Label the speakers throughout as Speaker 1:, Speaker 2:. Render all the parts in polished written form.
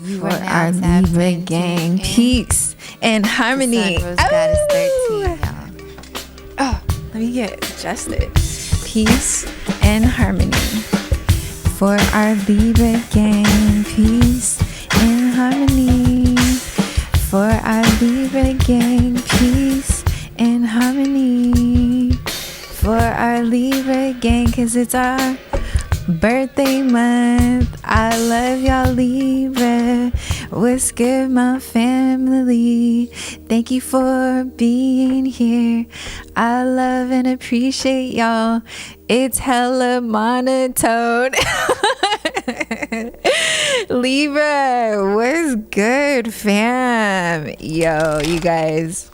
Speaker 1: You
Speaker 2: for our Libra gang, peace and harmony. Oh, let me get adjusted. Peace and harmony for our Libra gang. Peace and harmony for our Libra gang. Peace and harmony for our Libra gang, 'cause it's our birthday month. I love y'all, Libra. What's good, my family? Thank you for being here. I love and appreciate y'all. It's hella monotone. Libra, what's good, fam? Yo, you guys,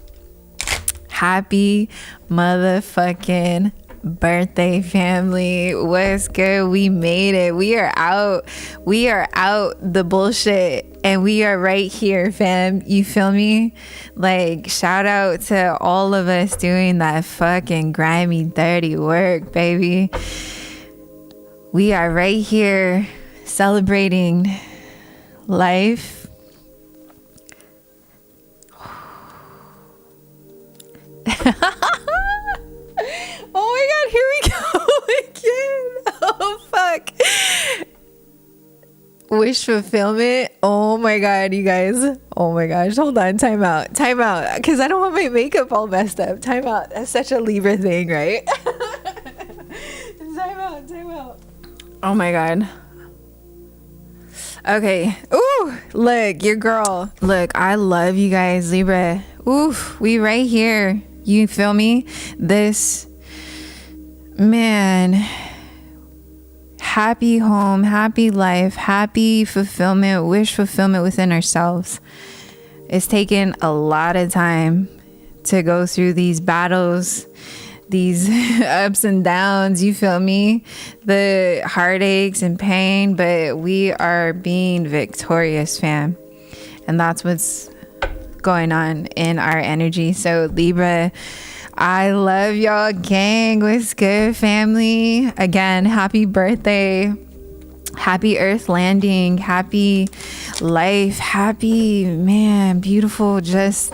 Speaker 2: happy motherfucking birthday, family. What's good? We made it. We are out the bullshit and we are right here, fam. You feel me? Like, shout out to all of us doing that fucking grimy dirty work, baby. We are right here celebrating life. Oh my god, here we go again. Oh fuck. Wish fulfillment. Oh my god, you guys. Oh my gosh, hold on. Time out, because I don't want my makeup all messed up. Time out. That's such a Libra thing, right? Time out. Oh my god. Okay. Ooh, look, your girl. Look, I love you guys, Libra. Oof, we right here. You feel me? This, man, happy home, happy life, happy fulfillment, wish fulfillment within ourselves. It's taken a lot of time to go through these battles, these ups and downs, you feel me? The heartaches and pain, but we are being victorious, fam. And that's what's going on in our energy. So Libra, I love y'all, gang. What's good, family? Again, happy birthday, happy earth landing, happy life, happy, man, beautiful, just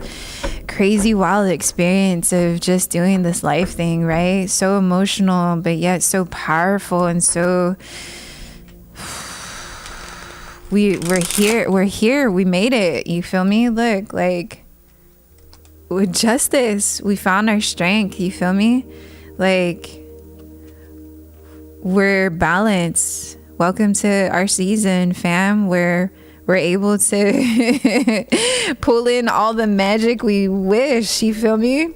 Speaker 2: crazy wild experience of just doing this life thing, right? So emotional but yet so powerful, and so we're here, we made it, you feel me? Look, like, with justice, we found our strength, you feel me? Like, we're balanced. Welcome to our season, fam, where we're able to pull in all the magic we wish, you feel me?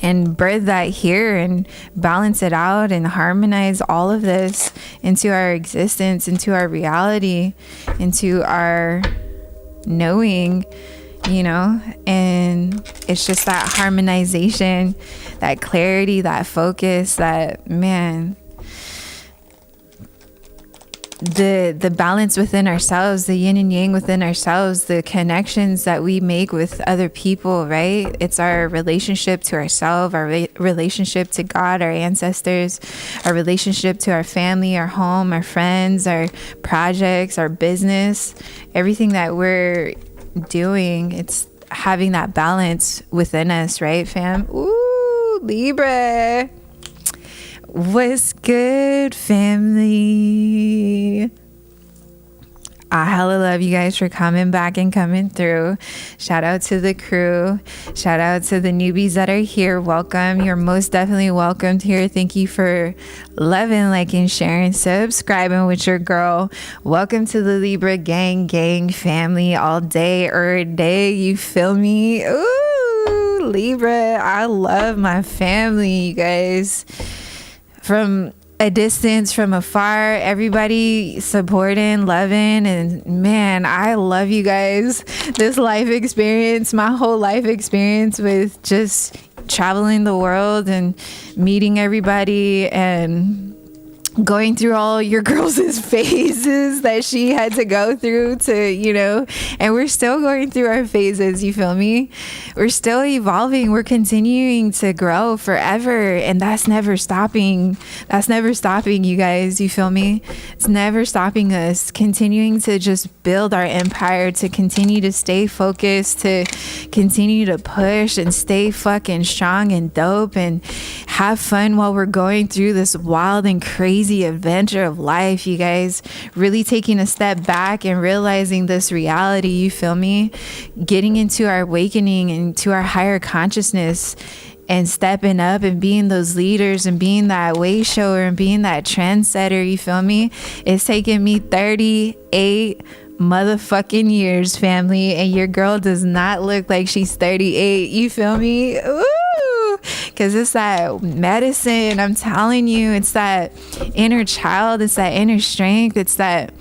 Speaker 2: And birth that here and balance it out and harmonize all of this into our existence, into our reality, into our knowing, you know? And it's just that harmonization, that clarity, that focus, that, man, the balance within ourselves, the yin and yang within ourselves, the connections that we make with other people, right? It's our relationship to ourselves, our relationship to God, our ancestors, our relationship to our family, our home, our friends, our projects, our business, everything that we're doing. It's having that balance within us, right, fam? Ooh, Libra. What's good, family? I hella love you guys for coming back and coming through. Shout out to the crew. Shout out to the newbies that are here. Welcome. You're most definitely welcomed here. Thank you for loving, liking, sharing, subscribing with your girl. Welcome to the Libra gang family all day or day. You feel me? Ooh, Libra. I love my family, you guys. From a distance, from afar, everybody supporting, loving, and man, I love you guys. This life experience, my whole life experience with just traveling the world and meeting everybody and going through all your girls' phases that she had to go through to, you know, and we're still going through our phases, you feel me? We're still evolving, we're continuing to grow forever, and that's never stopping. That's never stopping, you guys, you feel me? It's never stopping us, continuing to just build our empire, to continue to stay focused, to continue to push and stay fucking strong and dope and have fun while we're going through this wild and crazy adventure of life, you guys. Really taking a step back and realizing this reality, you feel me? Getting into our awakening and to our higher consciousness and stepping up and being those leaders and being that way shower and being that trendsetter, you feel me? It's taken me 38 motherfucking years, family, and your girl does not look like she's 38, you feel me? Ooh, because it's that medicine, I'm telling you. It's that inner child, it's that inner strength, it's that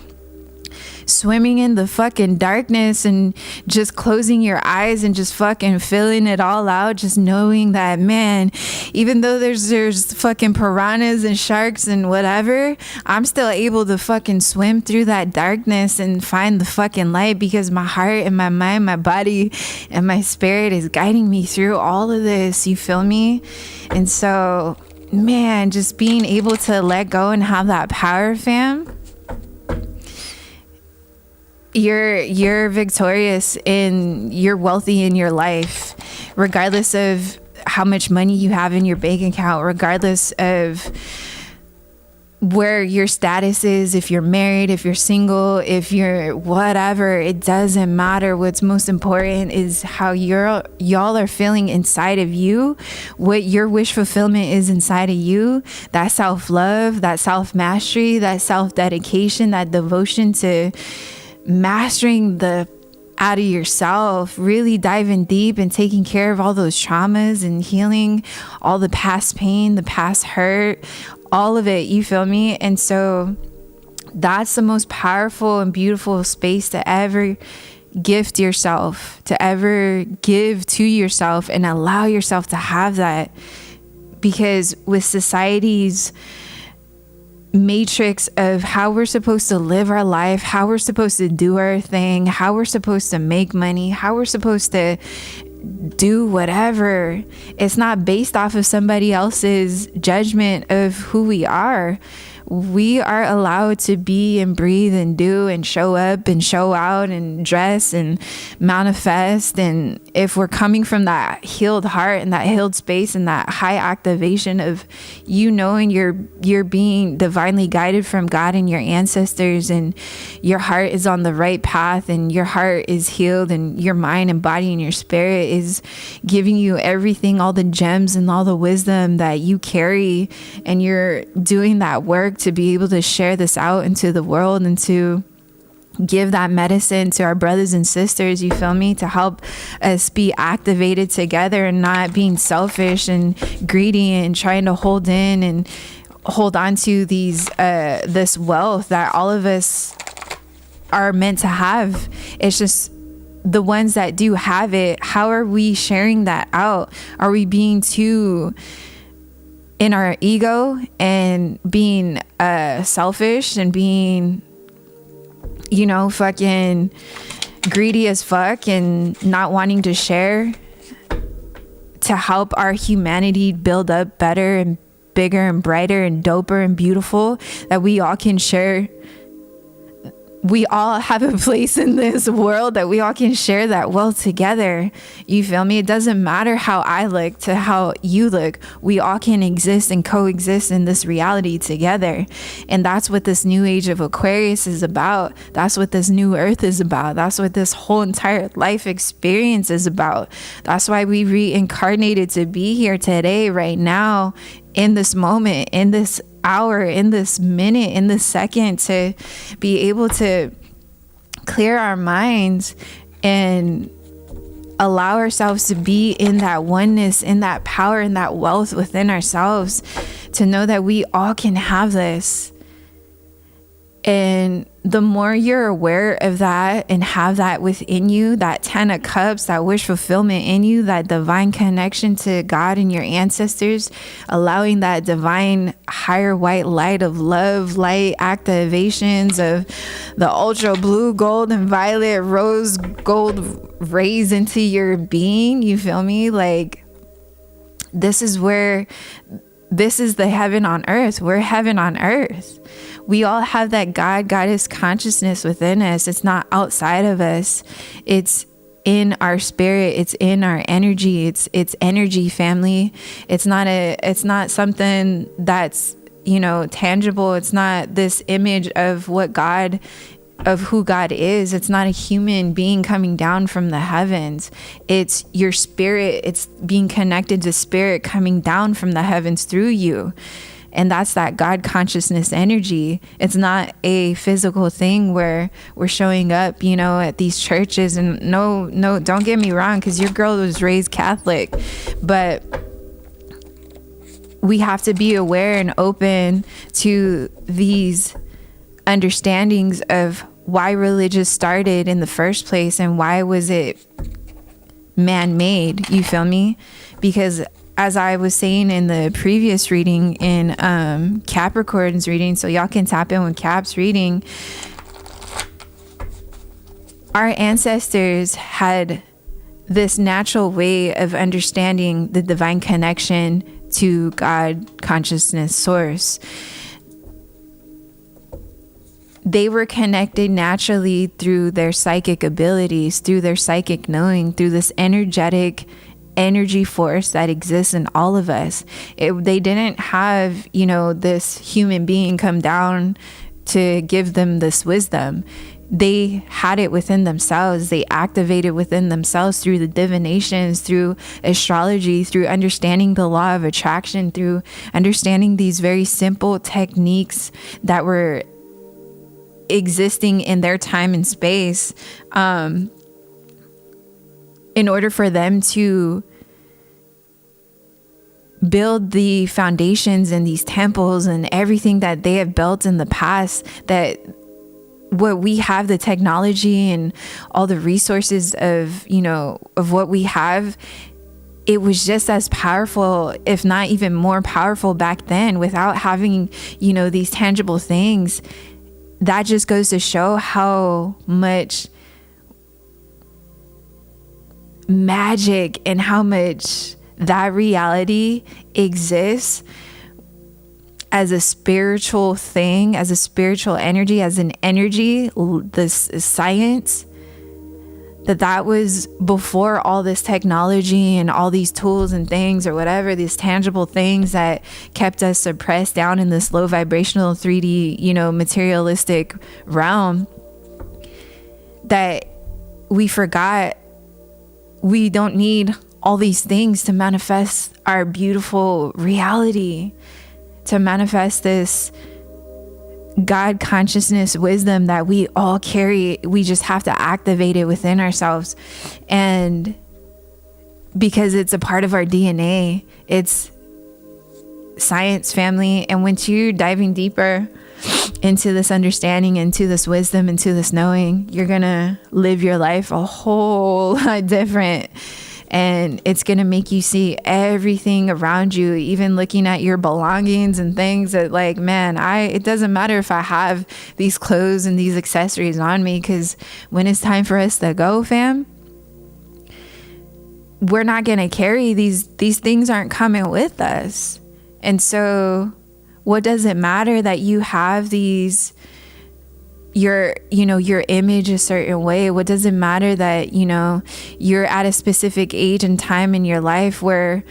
Speaker 2: swimming in the fucking darkness and just closing your eyes and just fucking feeling it all out, just knowing that, man, even though there's fucking piranhas and sharks and whatever, I'm still able to fucking swim through that darkness and find the fucking light, because my heart and my mind, my body and my spirit is guiding me through all of this, you feel me? And so, man, just being able to let go and have that power, fam. You're victorious and you're wealthy in your life, regardless of how much money you have in your bank account, regardless of where your status is, if you're married, if you're single, if you're whatever, it doesn't matter. What's most important is how y'all are feeling inside of you, what your wish fulfillment is inside of you, that self-love, that self-mastery, that self-dedication, that devotion to mastering the out of yourself, really diving deep and taking care of all those traumas and healing all the past pain, the past hurt, all of it, you feel me? And so that's the most powerful and beautiful space to ever gift yourself, to ever give to yourself, and allow yourself to have that. Because with society's matrix of how we're supposed to live our life, how we're supposed to do our thing, how we're supposed to make money, how we're supposed to do whatever, it's not based off of somebody else's judgment of who we are. We are allowed to be and breathe and do and show up and show out and dress and manifest. And if we're coming from that healed heart and that healed space and that high activation of, you knowing you're being divinely guided from God and your ancestors, and your heart is on the right path, and your heart is healed, and your mind and body and your spirit is giving you everything, all the gems and all the wisdom that you carry, and you're doing that work to be able to share this out into the world and to give that medicine to our brothers and sisters, you feel me, to help us be activated together and not being selfish and greedy and trying to hold in and hold on to these this wealth that all of us are meant to have. It's just the ones that do have it, how are we sharing that out? Are we being too in our ego and being selfish and being, you know, fucking greedy as fuck and not wanting to share to help our humanity build up better and bigger and brighter and doper and beautiful, that we all can share? We all have a place in this world, that we all can share that wealth together. You feel me? It doesn't matter how I look to how you look. We all can exist and coexist in this reality together. And that's what this new age of Aquarius is about. That's what this new earth is about. That's what this whole entire life experience is about. That's why we reincarnated to be here today, right now, in this moment, in this hour, in this minute, in this second, to be able to clear our minds and allow ourselves to be in that oneness, in that power, in that wealth within ourselves, to know that we all can have this. And the more you're aware of that and have that within you, that 10 of cups, that wish fulfillment in you, that divine connection to God and your ancestors, allowing that divine higher white light of love, light activations of the ultra blue, gold, and violet, rose gold rays into your being. You feel me? Like, this is the heaven on earth. We're heaven on earth. We all have that goddess consciousness within us. It's not outside of us. It's in our spirit. It's in our energy. It's energy, family. It's not something that's, tangible. It's not this image of who God is. It's not a human being coming down from the heavens. It's your spirit. It's being connected to spirit coming down from the heavens through you. And that's that God consciousness energy. It's not a physical thing where we're showing up, at these churches. And no, don't get me wrong, because your girl was raised Catholic. But we have to be aware and open to these understandings of why religion started in the first place and why was it man-made. You feel me? Because as I was saying in the previous reading, in Capricorn's reading, so y'all can tap in with Cap's reading, our ancestors had this natural way of understanding the divine connection to God, consciousness, source. They were connected naturally through their psychic abilities, through their psychic knowing, through this energy force that exists in all of us. They didn't have, this human being come down to give them this wisdom. They had it within themselves. They activated within themselves through the divinations, through astrology, through understanding the law of attraction, through understanding these very simple techniques that were existing in their time and space, in order for them to build the foundations and these temples and everything that they have built in the past, that what we have, the technology and all the resources of what we have, it was just as powerful, if not even more powerful back then, without having, these tangible things. That just goes to show how much magic and how much that reality exists as a spiritual thing, as a spiritual energy, as an energy, this science, that was before all this technology and all these tools and things or whatever, these tangible things that kept us suppressed down in this low vibrational 3D, materialistic realm, that we forgot we don't need all these things to manifest our beautiful reality, to manifest this God consciousness wisdom that we all carry. We just have to activate it within ourselves. And because it's a part of our DNA, it's science, family. And once you're diving deeper into this understanding, into this wisdom, into this knowing, you're gonna live your life a whole lot different. And it's going to make you see everything around you, even looking at your belongings and things that, like, man, it doesn't matter if I have these clothes and these accessories on me, because when it's time for us to go, fam, we're not going to carry these things, aren't coming with us. And so what does it matter that you have your image a certain way? What does it matter that, you're at a specific age and time in your life where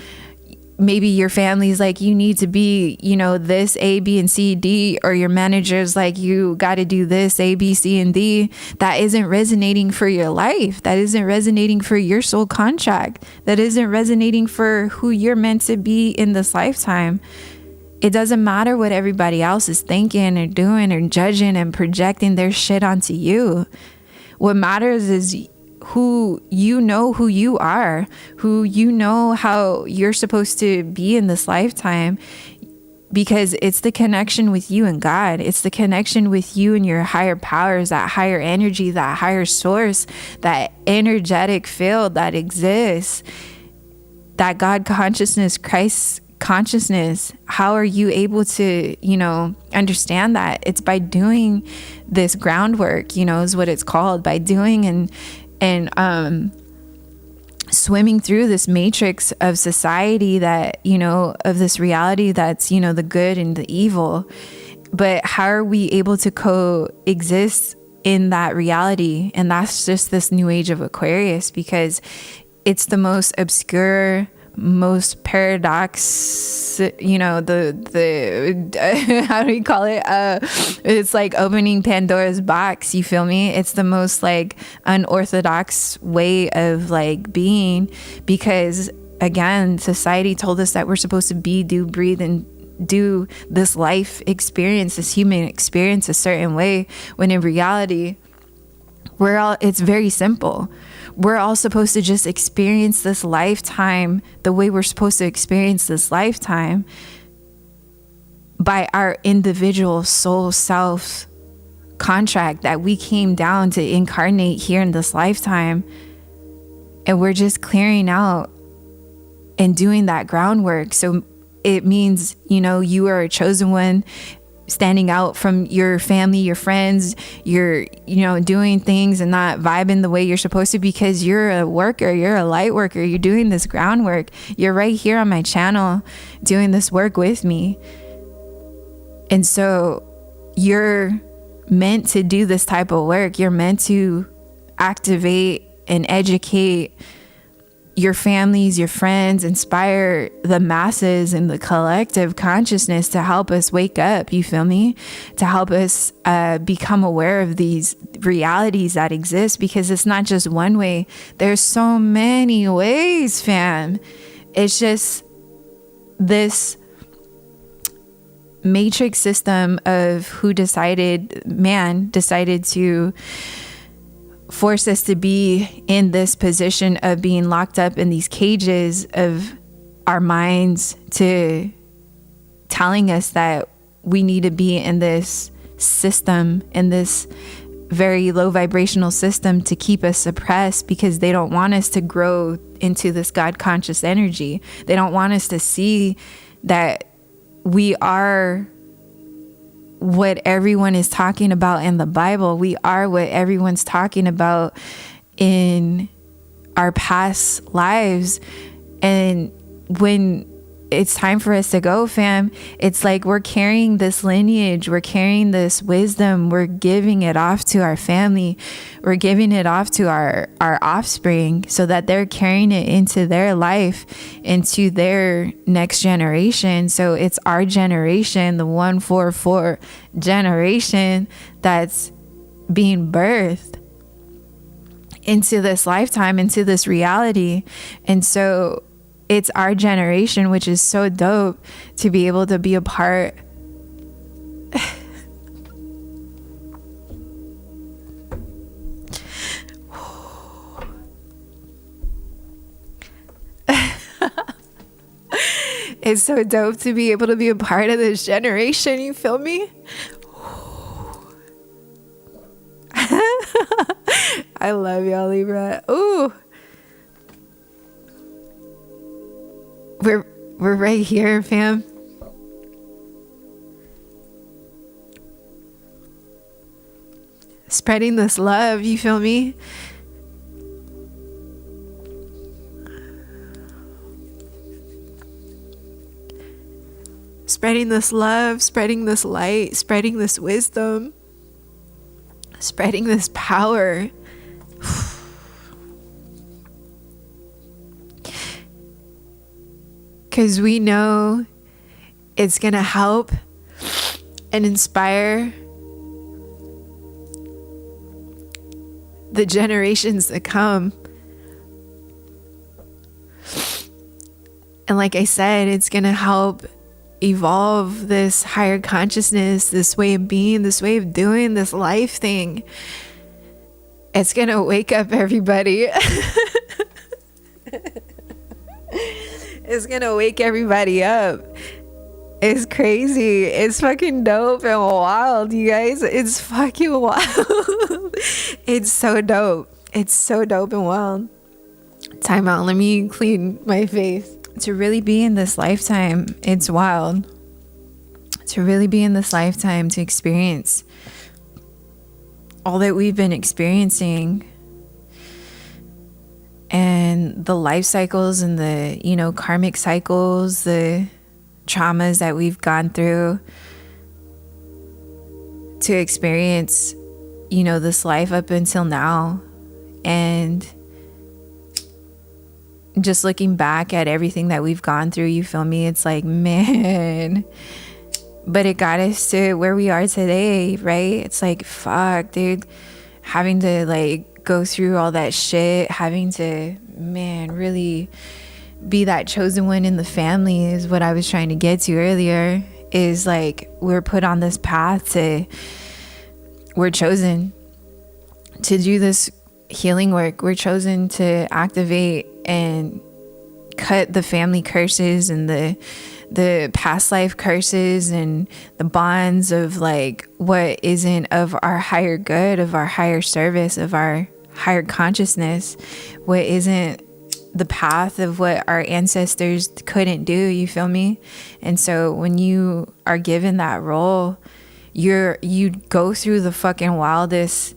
Speaker 2: maybe your family's like, you need to be, this A, B, and C, D, or your manager's like, you got to do this A, B, C, and D. That isn't resonating for your life. That isn't resonating for your soul contract. That isn't resonating for who you're meant to be in this lifetime. It doesn't matter what everybody else is thinking or doing or judging and projecting their shit onto you. What matters is who you are, how you're supposed to be in this lifetime. because it's the connection with you and God. It's the connection with you and your higher powers, that higher energy, that higher source, that energetic field that exists, that God consciousness, Christ consciousness. How are you able to, understand that? It's by doing this groundwork, is what it's called, by doing and swimming through this matrix of society that, of this reality that's, the good and the evil. But how are we able to coexist in that reality? And that's just this new age of Aquarius, because it's the most obscure, most paradox, the how do you call it? It's like opening Pandora's box, you feel me? It's the most like unorthodox way of like being, because again, society told us that we're supposed to be, do, breathe, and do this life experience, this human experience a certain way, when in reality, it's very simple. We're all supposed to just experience this lifetime the way we're supposed to experience this lifetime, by our individual soul self contract that we came down to incarnate here in this lifetime. And we're just clearing out and doing that groundwork. So it means, you are a chosen one, standing out from your family, your friends. You're, doing things and not vibing the way you're supposed to, because you're a worker, you're a light worker, you're doing this groundwork. You're right here on my channel doing this work with me. And so you're meant to do this type of work. You're meant to activate and educate your families, your friends, inspire the masses and the collective consciousness to help us wake up, you feel me? To help us become aware of these realities that exist, because it's not just one way. There's so many ways, fam. It's just this matrix system of man decided to force us to be in this position of being locked up in these cages of our minds, to telling us that we need to be in this system, in this very low vibrational system, to keep us suppressed, because they don't want us to grow into this God conscious energy. They don't want us to see that we are what everyone is talking about in the Bible. We are what everyone's talking about in our past lives. And when it's time for us to go, fam, it's like we're carrying this lineage, we're carrying this wisdom, we're giving it off to our family, we're giving it off to our offspring, so that they're carrying it into their life, into their next generation. So it's our generation, the 144 generation, that's being birthed into this lifetime, into this reality. And so it's our generation, which is so dope to be able to be a part. It's so dope to be able to be a part of this generation, you feel me? I love y'all, Libra. Ooh. We're right here, fam. Spreading this love, you feel me? Spreading this love, spreading this light, spreading this wisdom, spreading this power. Because we know it's going to help and inspire the generations that come. And like I said, it's going to help evolve this higher consciousness, this way of being, this way of doing, this life thing. It's going to wake up everybody. It's going to wake everybody up. It's crazy. It's fucking dope and wild, you guys. It's fucking wild. It's so dope. It's so dope and wild. Time out. Let me clean my face. To really be in this lifetime, it's wild. To really be in this lifetime, to experience all that we've been experiencing, and the life cycles and the, you know, karmic cycles, the traumas that we've gone through to experience, you know, this life up until now. And just looking back at everything that we've gone through, you feel me? It's like, man, but it got us to where we are today, right? It's like, fuck, dude, having to like go through all that shit, having to, man, really be that chosen one in the family is what I was trying to get to earlier. Is like, we're put on this path to, we're chosen to do this healing work. We're chosen to activate and cut the family curses and the past life curses and the bonds of like what isn't of our higher good, of our higher service, of our higher consciousness, what isn't the path of what our ancestors couldn't do, you feel me? And so when you are given that role, you go through the fucking wildest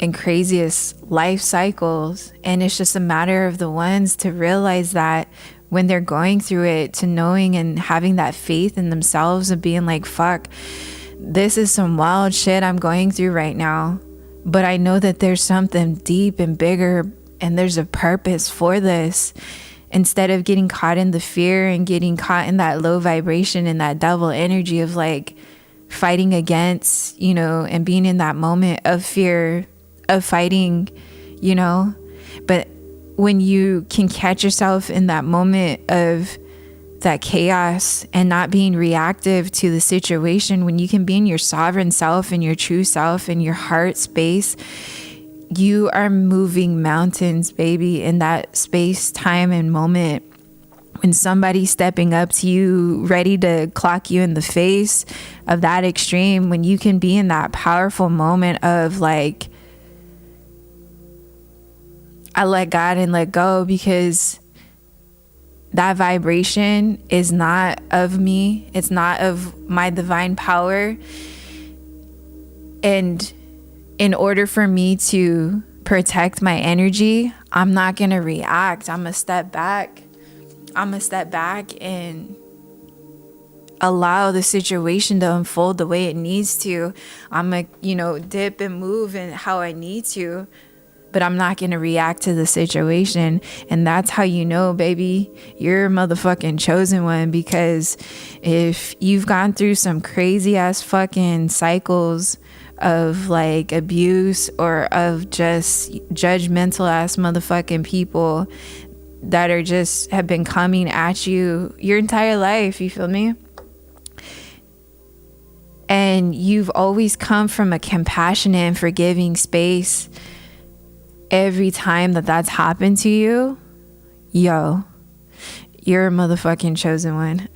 Speaker 2: and craziest life cycles, and it's just a matter of the ones to realize that when they're going through it, to knowing and having that faith in themselves of being like, fuck, this is some wild shit I'm going through right now, but I know that there's something deep and bigger, and there's a purpose for this. Instead of getting caught in the fear and getting caught in that low vibration and that devil energy of like fighting against, you know, and being in that moment of fear of fighting, you know. But when you can catch yourself in that moment of that chaos and not being reactive to the situation, when you can be in your sovereign self and your true self and your heart space, you are moving mountains, baby, in that space, time, and moment. When somebody's stepping up to you, ready to clock you in the face of that extreme, when you can be in that powerful moment of like, I let God and let go, because that vibration is not of me. It's not of my divine power. And in order for me to protect my energy, I'm not going to react. I'm going to step back. I'm going to step back and allow the situation to unfold the way it needs to. I'm going to, you know, dip and move in how I need to, but I'm not going to react to the situation. And that's how you know, baby, you're a motherfucking chosen one. Because if you've gone through some crazy ass fucking cycles of like abuse or of just judgmental ass motherfucking people that are just have been coming at you your entire life, you feel me? And you've always come from a compassionate and forgiving space. Every time that that's happened to you, yo, you're a motherfucking chosen one.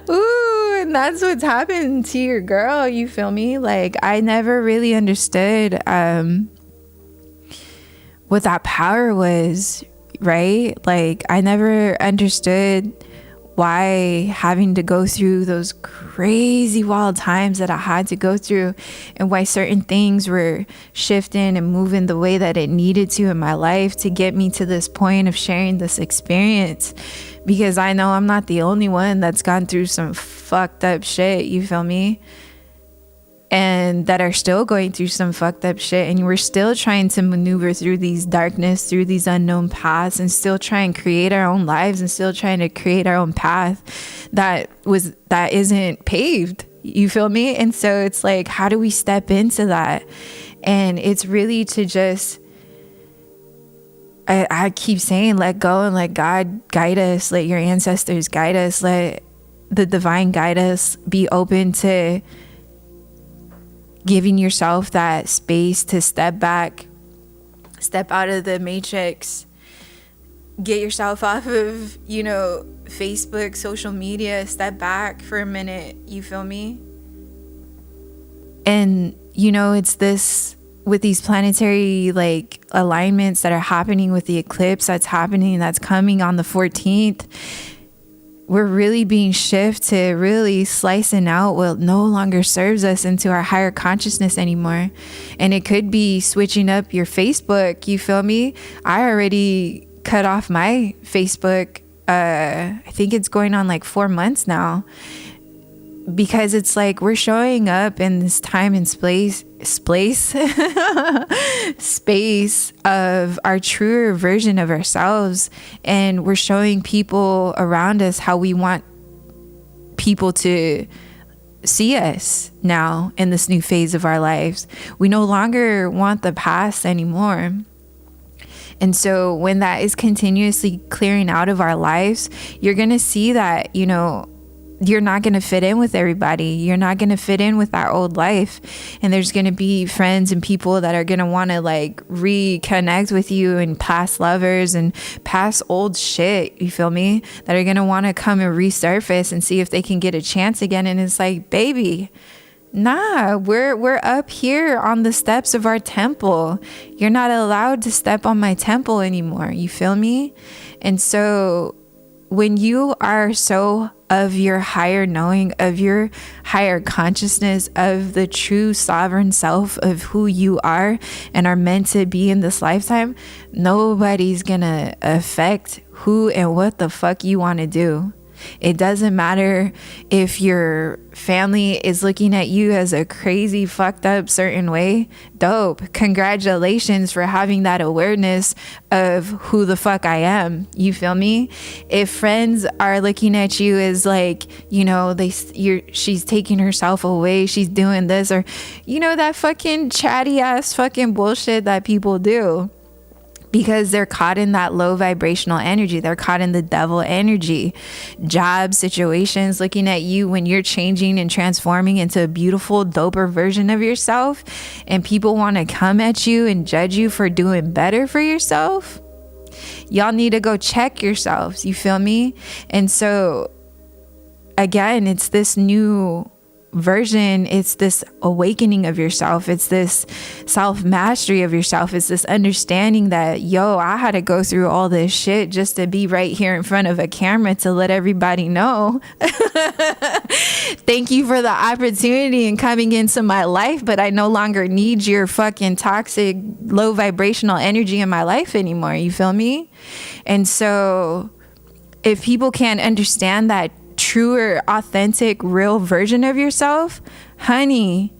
Speaker 2: Ooh, and that's what's happened to your girl, you feel me? Like, I never really understood what that power was, right? Like, I never understood why having to go through those crazy wild times that I had to go through, and why certain things were shifting and moving the way that it needed to in my life to get me to this point of sharing this experience. Because I know I'm not the only one that's gone through some fucked up shit, you feel me? And that are still going through some fucked up shit, and we're still trying to maneuver through these darkness, through these unknown paths, and still try and create our own lives, and still trying to create our own path that isn't paved, you feel me? And so it's like, how do we step into that? And it's really to just, I keep saying, let go and let God guide us, let your ancestors guide us, let the divine guide us. Be open to giving yourself that space to step back, step out of the matrix, get yourself off of, Facebook, social media, step back for a minute, you feel me? And, it's this, with these planetary like alignments that are happening with the eclipse that's coming on the 14th, we're really being shifted to really slicing out what no longer serves us into our higher consciousness anymore. And it could be switching up your Facebook, you feel me? I already cut off my Facebook. I think it's going on like 4 months now, because it's like we're showing up in this time and space of our truer version of ourselves, and we're showing people around us how we want people to see us now in this new phase of our lives. We no longer want the past anymore. And so when that is continuously clearing out of our lives, you're going to see that, you're not going to fit in with everybody. You're not going to fit in with that old life. And there's going to be friends and people that are going to want to like reconnect with you, and past lovers and past old shit, you feel me? That are going to want to come and resurface and see if they can get a chance again. And it's like, baby, nah, we're up here on the steps of our temple. You're not allowed to step on my temple anymore. You feel me? And so when you are so of your higher knowing, of your higher consciousness, of the true sovereign self of who you are and are meant to be in this lifetime, nobody's gonna affect who and what the fuck you want to do. It doesn't matter if your family is looking at you as a crazy, fucked up certain way. Dope. Congratulations for having that awareness of who the fuck I am. You feel me? If friends are looking at you as like, she's taking herself away, she's doing this, or, that fucking chatty ass fucking bullshit that people do. Because they're caught in that low vibrational energy. They're caught in the devil energy. Job situations looking at you when you're changing and transforming into a beautiful, doper version of yourself, and people want to come at you and judge you for doing better for yourself. Y'all need to go check yourselves. You feel me? And so, again, it's this new version, it's this awakening of yourself, it's this self-mastery of yourself, it's this understanding that, I had to go through all this shit just to be right here in front of a camera to let everybody know. Thank you for the opportunity and coming into my life, but I no longer need your fucking toxic, low vibrational energy in my life anymore. You feel me? And so if people can't understand that truer, authentic, real version of yourself, honey,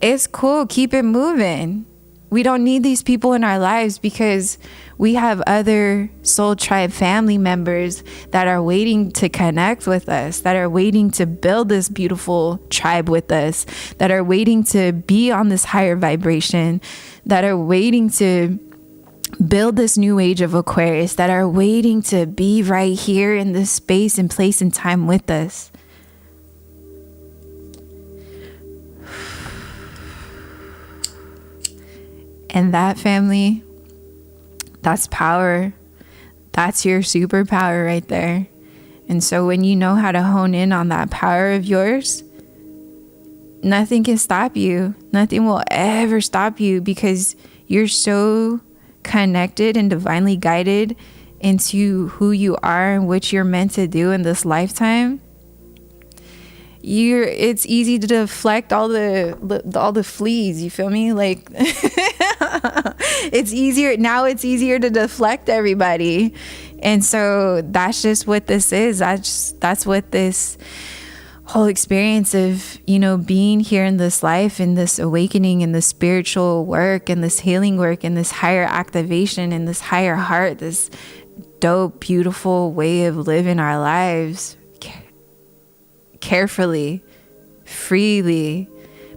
Speaker 2: it's cool. Keep it moving. We don't need these people in our lives, because we have other soul tribe family members that are waiting to connect with us, that are waiting to build this beautiful tribe with us, that are waiting to be on this higher vibration, that are waiting to build this new age of Aquarius, that are waiting to be right here in this space and place and time with us. And that, family, that's power. That's your superpower right there. And so when you know how to hone in on that power of yours, nothing can stop you. Nothing will ever stop you, because you're so connected and divinely guided into who you are and what you're meant to do in this lifetime. It's easy to deflect all the fleas, you feel me? Like it's easier to deflect everybody. And so that's just what this is. That's what this whole experience of, being here in this life, and this awakening, and this spiritual work, and this healing work, and this higher activation, and this higher heart, this dope, beautiful way of living our lives carefully, freely,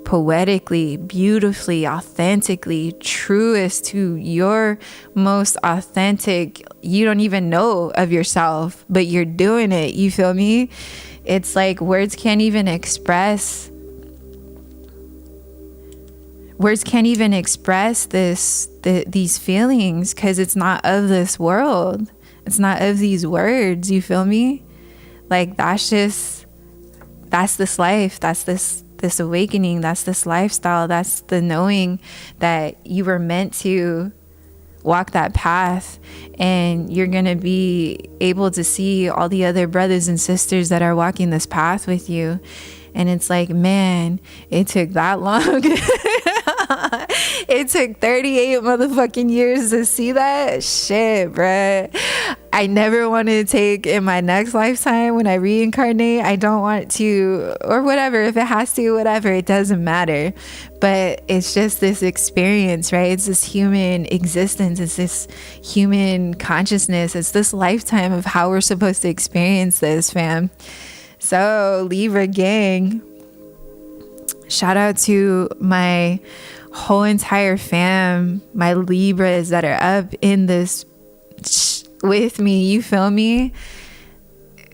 Speaker 2: poetically, beautifully, authentically, truest to your most authentic, you don't even know of yourself, but you're doing it. You feel me? It's like words can't even express these feelings, because it's not of this world. It's not of these words, you feel me? Like, that's this life. That's this awakening. That's this lifestyle. That's the knowing that you were meant to walk that path, and you're gonna be able to see all the other brothers and sisters that are walking this path with you. And it's like, man, it took that long. It took 38 motherfucking years to see that shit, bruh. I never want to take in my next lifetime when I reincarnate. I don't want to, or whatever. If it has to, whatever, it doesn't matter. But it's just this experience, right? It's this human existence. It's this human consciousness. It's this lifetime of how we're supposed to experience this, fam. So, Libra gang, shout out to my whole entire fam, my Libras that are up in this with me, you feel me?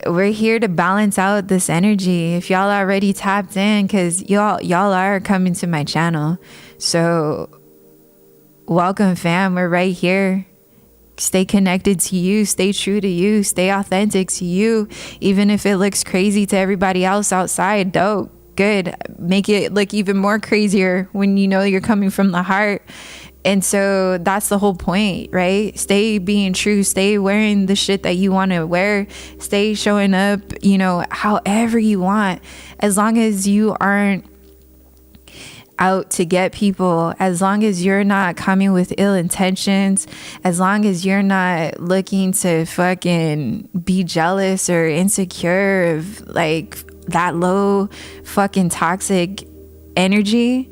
Speaker 2: We're here to balance out this energy. If y'all already tapped in, because y'all are coming to my channel, so welcome, fam. We're right here. Stay connected to you, stay true to you, stay authentic to you, even if it looks crazy to everybody else outside. Dope, good. Make it look even more crazier when you know you're coming from the heart. And so that's the whole point, right? Stay being true, stay wearing the shit that you want to wear, stay showing up, you know, however you want, as long as you aren't out to get people, as long as you're not coming with ill intentions, as long as you're not looking to fucking be jealous or insecure of like that low fucking toxic energy,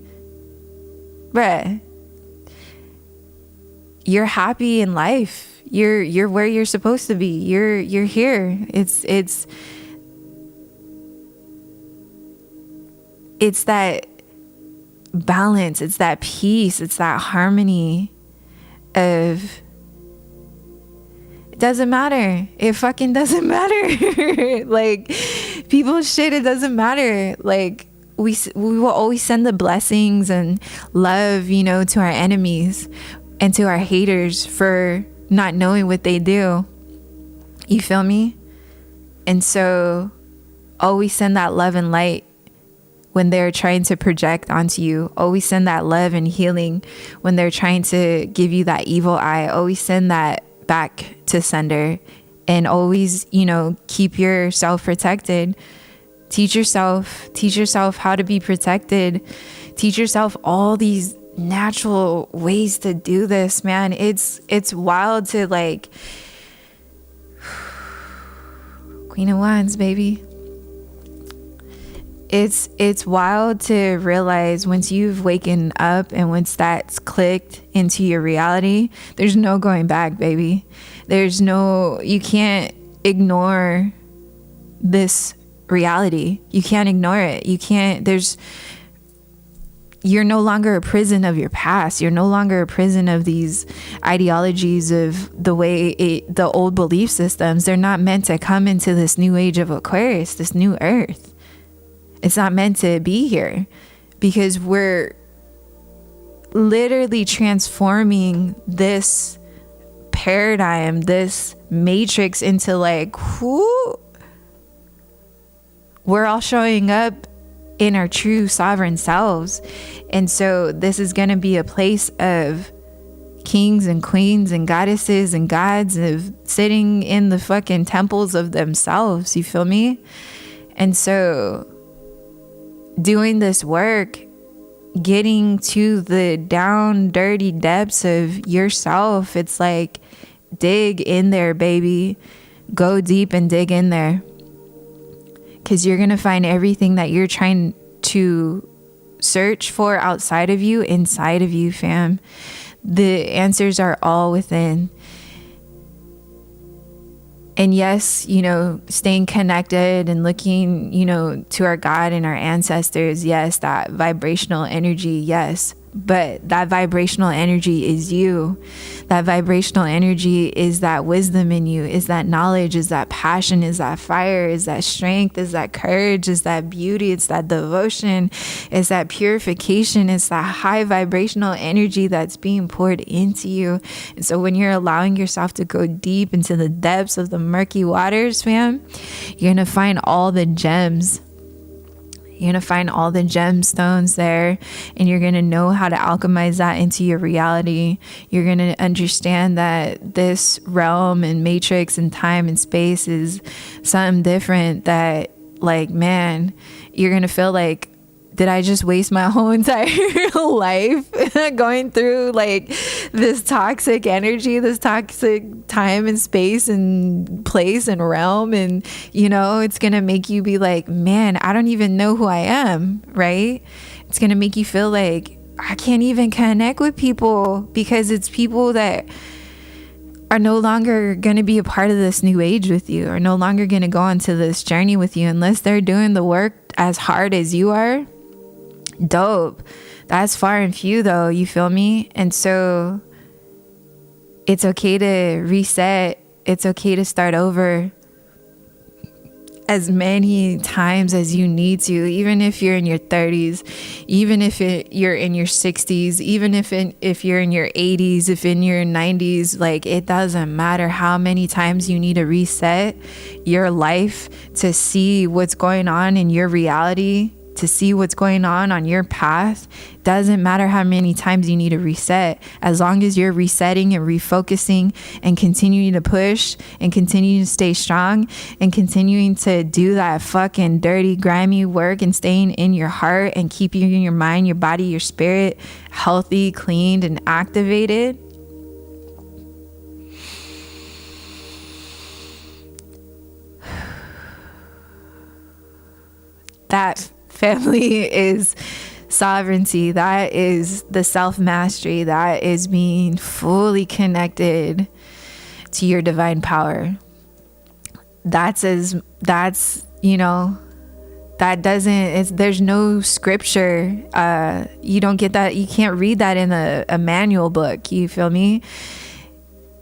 Speaker 2: bruh, you're happy in life. You're where you're supposed to be. You're here. It's that balance, it's that peace, it's that harmony of, it doesn't matter, it fucking doesn't matter. Like, people's shit, it doesn't matter. Like, we will always send the blessings and love, you know, to our enemies and to our haters for not knowing what they do, you feel me? And so always send that love and light when they're trying to project onto you. Always send that love and healing when they're trying to give you that evil eye. Always send that back to sender, and always, you know, keep yourself protected. Teach yourself how to be protected. Teach yourself all these natural ways to do this, man. It's wild to, like, Queen of Wands, baby. It's wild to realize once you've waken up and once that's clicked into your reality, there's no going back, baby. You can't ignore this reality. You can't ignore it. You're no longer a prison of your past. You're no longer a prison of these ideologies of the old belief systems. They're not meant to come into this new age of Aquarius, this new earth. It's not meant to be here, because we're literally transforming this paradigm, this matrix, into like, whoo, we're all showing up in our true sovereign selves. And so this is going to be a place of kings and queens and goddesses and gods of sitting in the fucking temples of themselves, you feel me? And so doing this work, getting to the down dirty depths of yourself, it's like, dig in there, baby. Go deep and dig in there, because you're gonna find everything that you're trying to search for outside of you, inside of you, fam. The answers are all within. And yes, you know, staying connected and looking, you know, to our God and our ancestors, yes, that vibrational energy, yes. but that vibrational energy is you. That vibrational energy is that wisdom in you, is that knowledge, is that passion, is that fire, is that strength, is that courage, is that beauty, it's that devotion, is that purification, it's that high vibrational energy that's being poured into you. And so when you're allowing yourself to go deep into the depths of the murky waters, fam, you're gonna find all the gems. You're going to find all the gemstones there, and you're going to know how to alchemize that into your reality. You're going to understand that this realm and matrix and time and space is something different, that, like, man, you're going to feel like, did I just waste my whole entire life going through like this toxic energy, this toxic time and space and place and realm? And, you know, it's going to make you be like, man, I don't even know who I am, right? It's going to make you feel like I can't even connect with people, because it's people that are no longer going to be a part of this new age with you, or no longer going to go onto this journey with you unless they're doing the work as hard as you are. Dope. That's far and few though, you feel me? And so it's okay to reset. It's okay to start over as many times as you need to, even if you're in your 30s, even if you're in your 60s, even if you're in your 80s, if in your 90s. Like, it doesn't matter how many times you need to reset your life to see what's going on in your reality, to see what's going on your path. Doesn't matter how many times you need to reset, as long as you're resetting and refocusing and continuing to push and continuing to stay strong and continuing to do that fucking dirty, grimy work and staying in your heart and keeping your mind, your body, your spirit healthy, cleaned, and activated. That, family, is sovereignty. That is the self-mastery. That is being fully connected to your divine power. There's no scripture. You don't get that. You can't read that in a manual book. You feel me?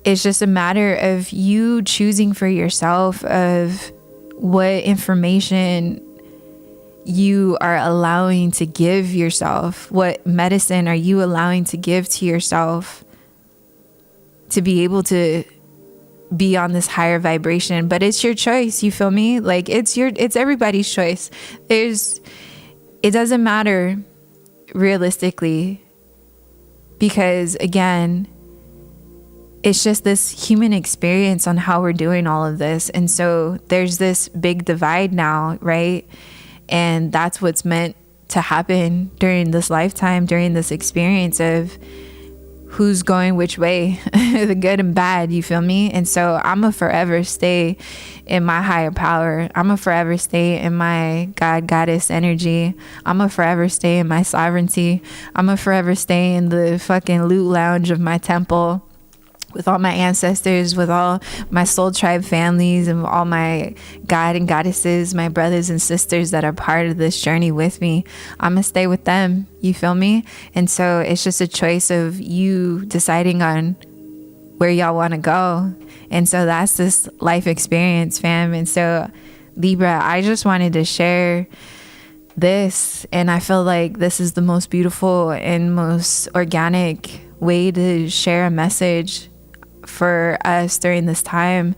Speaker 2: It's just a matter of you choosing for yourself of what information you are allowing to give yourself. What medicine are you allowing to give to yourself to be able to be on this higher vibration? But it's your choice, you feel me? Like, it's everybody's choice. It doesn't matter realistically, because again, it's just this human experience on how we're doing all of this. And so there's this big divide now, right? And that's what's meant to happen during this lifetime, during this experience of who's going which way, the good and bad, you feel me? And so I'm going to forever stay in my higher power. I'm going to forever stay in my God, goddess energy. I'm going to forever stay in my sovereignty. I'm going to forever stay in the fucking loot lounge of my temple, with all my ancestors, with all my soul tribe families, and all my God and goddesses, my brothers and sisters that are part of this journey with me. I'm gonna stay with them, you feel me? And so it's just a choice of you deciding on where y'all want to go. And so that's this life experience, fam. And so, Libra, I just wanted to share this, and I feel like this is the most beautiful and most organic way to share a message for us during this time,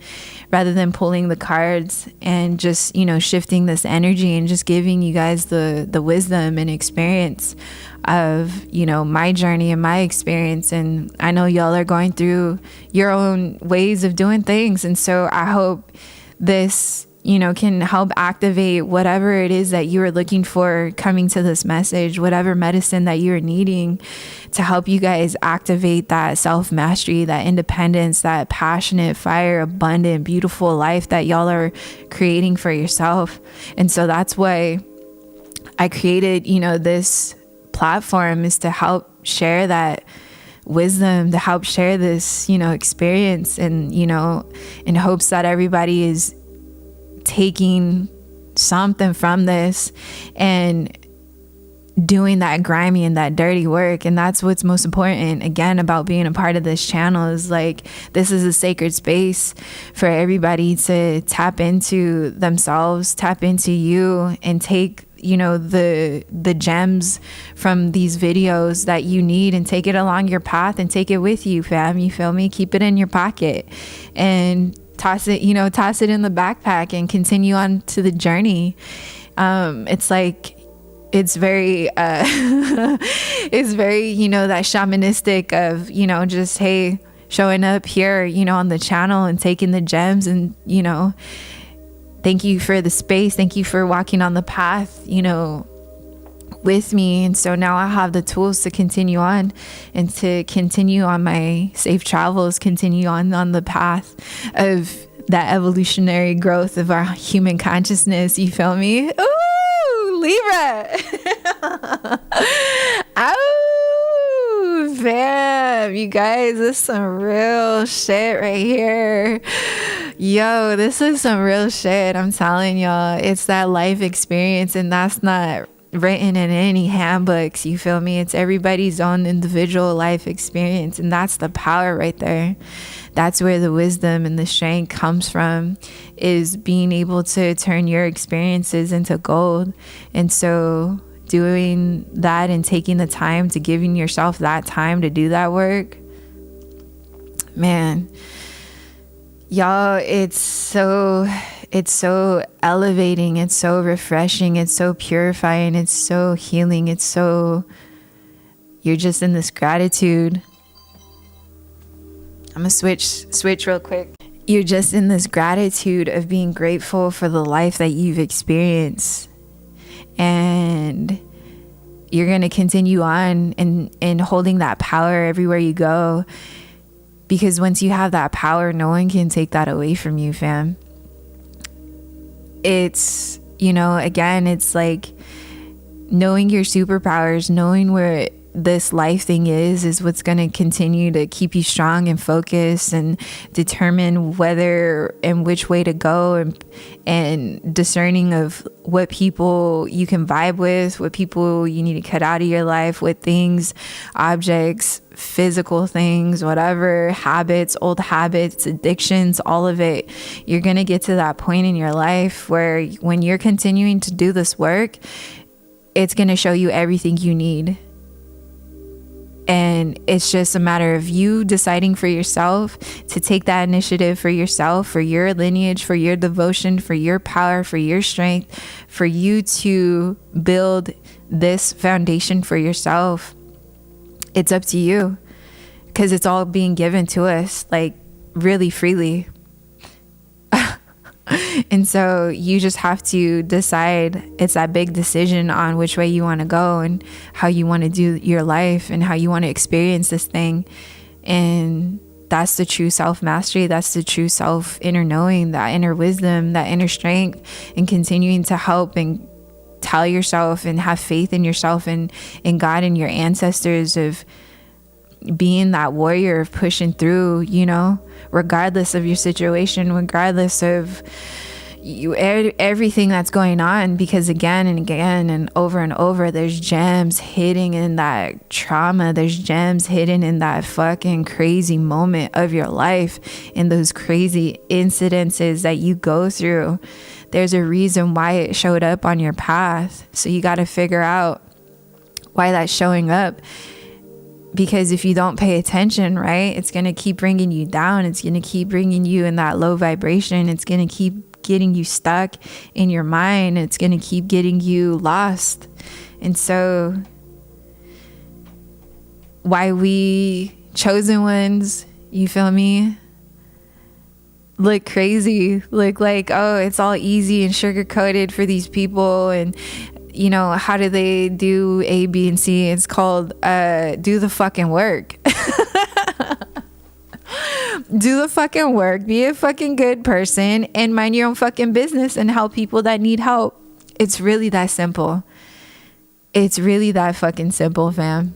Speaker 2: rather than pulling the cards and just, you know, shifting this energy and just giving you guys the wisdom and experience of, you know, my journey and my experience. And I know y'all are going through your own ways of doing things, and so I hope this, you know, can help activate whatever it is that you are looking for coming to this message, whatever medicine that you're needing to help you guys activate that self-mastery, that independence, that passionate, fire, abundant, beautiful life that y'all are creating for yourself. And so that's why I created, you know, this platform, is to help share that wisdom, to help share this, you know, experience, and, you know, in hopes that everybody is taking something from this. And doing that grimy and that dirty work. And that's what's most important, again, about being a part of this channel, is like, this is a sacred space for everybody to tap into themselves, tap into you, and take, you know, the gems from these videos that you need, and take it along your path and take it with you, fam. You feel me? Keep it in your pocket and toss it in the backpack and continue on to the journey. It's like, it's very it's very, you know, that shamanistic of, you know, just, hey, showing up here, you know, on the channel and taking the gems, and, you know, thank you for the space, thank you for walking on the path, you know, with me. And so now I have the tools to continue on, and to continue on my safe travels, continue on the path of that evolutionary growth of our human consciousness. You feel me? Ooh, Libra. Oh, fam, you guys, this is some real shit right here. Yo, this is some real shit. I'm telling y'all, it's that life experience, and that's not written in any handbooks. You feel me? It's everybody's own individual life experience, and that's the power right there. That's where the wisdom and the strength comes from, is being able to turn your experiences into gold. And so doing that and taking the time to giving yourself that time to do that work, man, y'all, it's so elevating, it's so refreshing, it's so purifying, it's so healing, you're just in this gratitude. I'm gonna switch real quick. You're just in this gratitude of being grateful for the life that you've experienced, and you're gonna continue on and holding that power everywhere you go, because once you have that power, no one can take that away from you, fam. It's, you know, again, it's like knowing your superpowers, knowing where this life thing is what's going to continue to keep you strong and focused, and determine whether and which way to go, and discerning of what people you can vibe with, what people you need to cut out of your life, what things, objects, physical things, whatever, habits, old habits, addictions, all of it. You're going to get to that point in your life where when you're continuing to do this work, it's going to show you everything you need. And it's just a matter of you deciding for yourself to take that initiative for yourself, for your lineage, for your devotion, for your power, for your strength, for you to build this foundation for yourself. It's up to you, because it's all being given to us, like, really freely. And so you just have to decide. It's that big decision on which way you want to go, and how you want to do your life, and how you want to experience this thing. And that's the true self-mastery. That's the true self inner knowing, that inner wisdom, that inner strength, and continuing to help and tell yourself and have faith in yourself and in God and your ancestors, of being that warrior, of pushing through, you know, regardless of your situation, regardless of everything that's going on. Because again and again and over, there's gems hidden in that trauma. There's gems hidden in that fucking crazy moment of your life, in those crazy incidences that you go through. There's a reason why it showed up on your path. So you got to figure out why that's showing up. Because if you don't pay attention, right, it's going to keep bringing you down. It's going to keep bringing you in that low vibration. It's going to keep getting you stuck in your mind. It's going to keep getting you lost. And so why we chosen ones, you feel me, look crazy, look like, oh, it's all easy and sugar coated for these people. And you know, how do they do A, B, and C? It's called do the fucking work. Do the fucking work. Be a fucking good person and mind your own fucking business and help people that need help. It's really that simple. It's really that fucking simple, fam.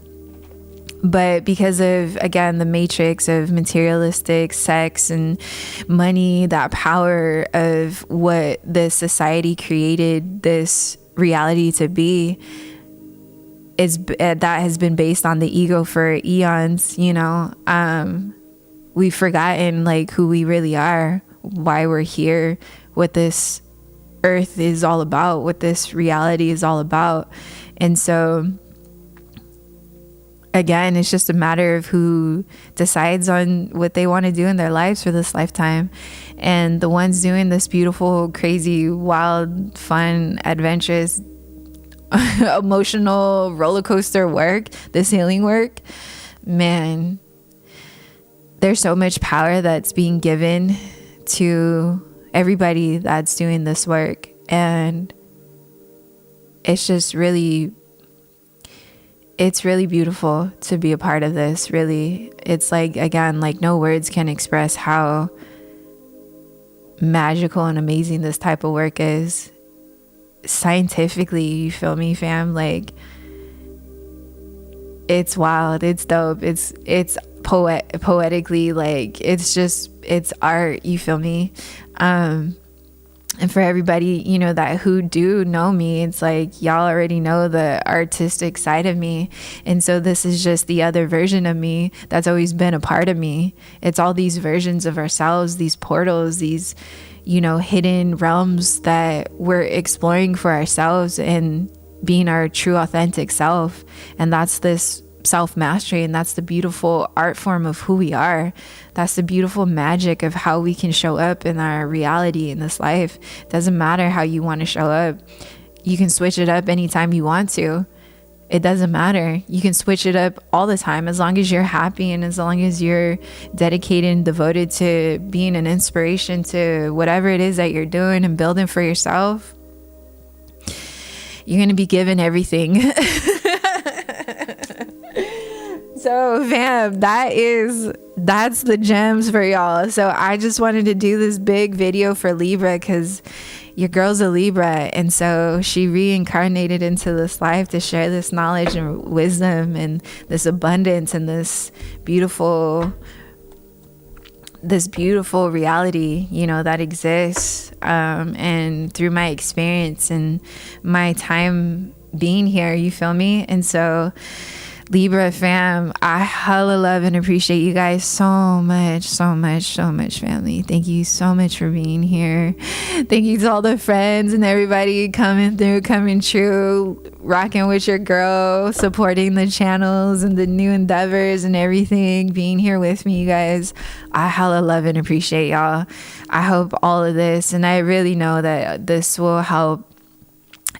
Speaker 2: But because of, again, the matrix of materialistic sex and money, that power of what the society created this reality to be, that has been based on the ego for eons, you know. We've forgotten like who we really are, why we're here, what this earth is all about, what this reality is all about. And so again, it's just a matter of who decides on what they want to do in their lives for this lifetime. And the ones doing this beautiful, crazy, wild, fun, adventurous, emotional roller coaster work, this healing work, man, there's so much power that's being given to everybody that's doing this work. And it's just really, it's really beautiful to be a part of this. Really, it's like, again, like no words can express how magical and amazing this type of work is. Scientifically, you feel me, fam? Like, it's wild, it's dope, it's poetically, like it's art, you feel me? And for everybody, you know, that who do know me, it's like y'all already know the artistic side of me. And so this is just the other version of me that's always been a part of me. It's all these versions of ourselves, these portals, these, you know, hidden realms that we're exploring for ourselves and being our true authentic self. And that's this self-mastery, and that's the beautiful art form of who we are. That's the beautiful magic of how we can show up in our reality in this life. Doesn't matter how you want to show up. You can switch it up anytime you want to. It doesn't matter. You can switch it up all the time, as long as you're happy and as long as you're dedicated and devoted to being an inspiration to whatever it is that you're doing and building for yourself. You're going to be given everything. So fam, that's the gems for y'all. So I just wanted to do this big video for Libra because your girl's a Libra, and so she reincarnated into this life to share this knowledge and wisdom and this abundance and this beautiful reality, you know, that exists. And through my experience and my time being here, you feel me? And so Libra fam, I hella love and appreciate you guys so much, family. Thank you so much for being here. Thank you to all the friends and everybody coming through, coming true, rocking with your girl, supporting the channels and the new endeavors and everything, being here with me, you guys. I hella love and appreciate y'all. I hope all of this, and I really know that this will help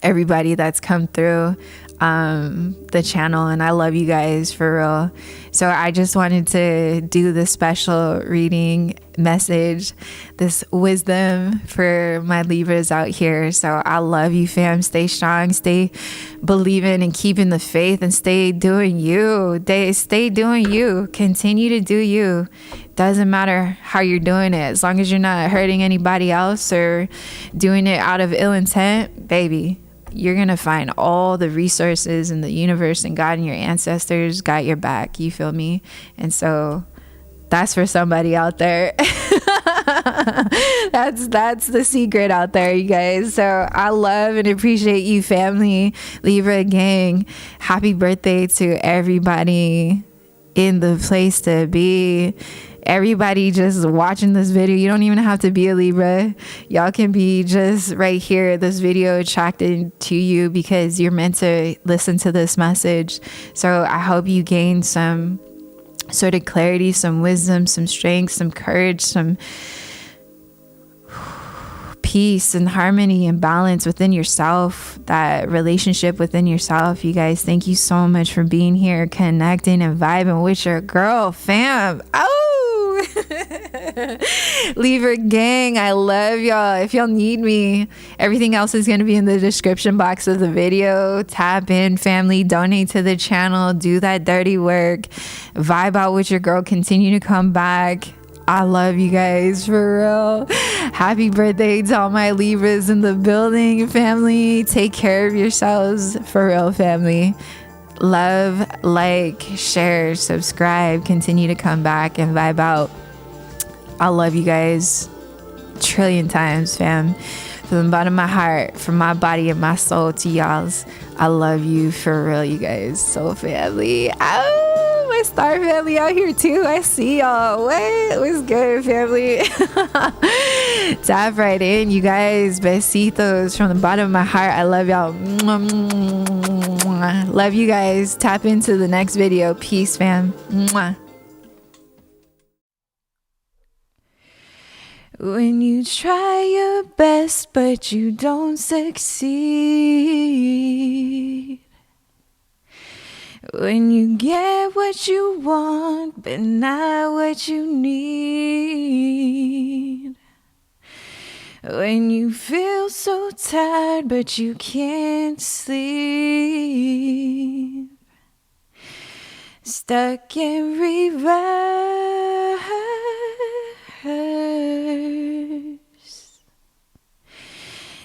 Speaker 2: everybody that's come through the channel, and I love you guys for real. So I just wanted to do this special reading message, this wisdom for my Libras out here. So I love you fam. Stay strong, stay believing and keeping the faith, and stay doing you. Stay doing you. Continue to do you. Doesn't matter how you're doing it, as long as you're not hurting anybody else or doing it out of ill intent, baby. You're going to find all the resources in the universe, and God and your ancestors got your back. You feel me? And so that's for somebody out there. That's the secret out there, you guys. So I love and appreciate you, family, Libra gang. Happy birthday to everybody in the place to be. Everybody just watching this video, you don't even have to be a Libra. Y'all can be just right here, this video attracted to you because you're meant to listen to this message. So I hope you gain some sort of clarity, some wisdom, some strength, some courage, some peace and harmony and balance within yourself, that relationship within yourself. You guys, thank you so much for being here, connecting and vibing with your girl, fam. Libra gang, I love y'all. If y'all need me, everything else is going to be in the description box of the video. Tap in, family, donate to the channel, do that dirty work, vibe out with your girl, continue to come back. I love you guys for real. Happy birthday to all my Libras in the building, family. Take care of yourselves for real, family. Love, like, share, subscribe, continue to come back and vibe out. I love you guys trillion times, fam. from the bottom of my heart, from my body and my soul to y'all's. I love you for real, you guys. Soul family. Oh, my star family out here too. I see y'all. What was good, family? Dive right in, you guys. Besitos from the bottom of my heart. I love y'all. Love you guys. Tap into the next video. Peace, fam. When you try your best but you don't succeed, when you get what you want but not what you need, when you feel so tired but you can't sleep, stuck in reverse,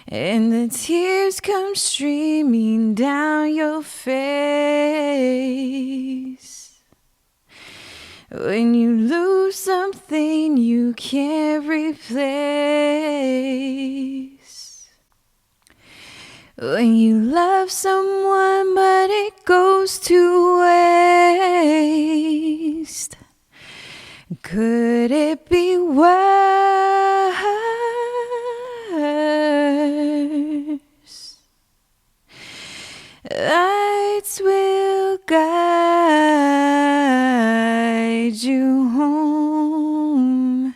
Speaker 2: and the tears come streaming down your face, when you lose something you can't replace, when you love someone but it goes to waste. Could it be worse? Lights will guide you home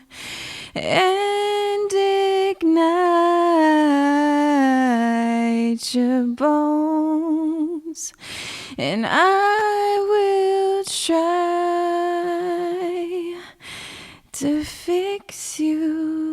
Speaker 2: and ignite your bones, and I will try to fix you.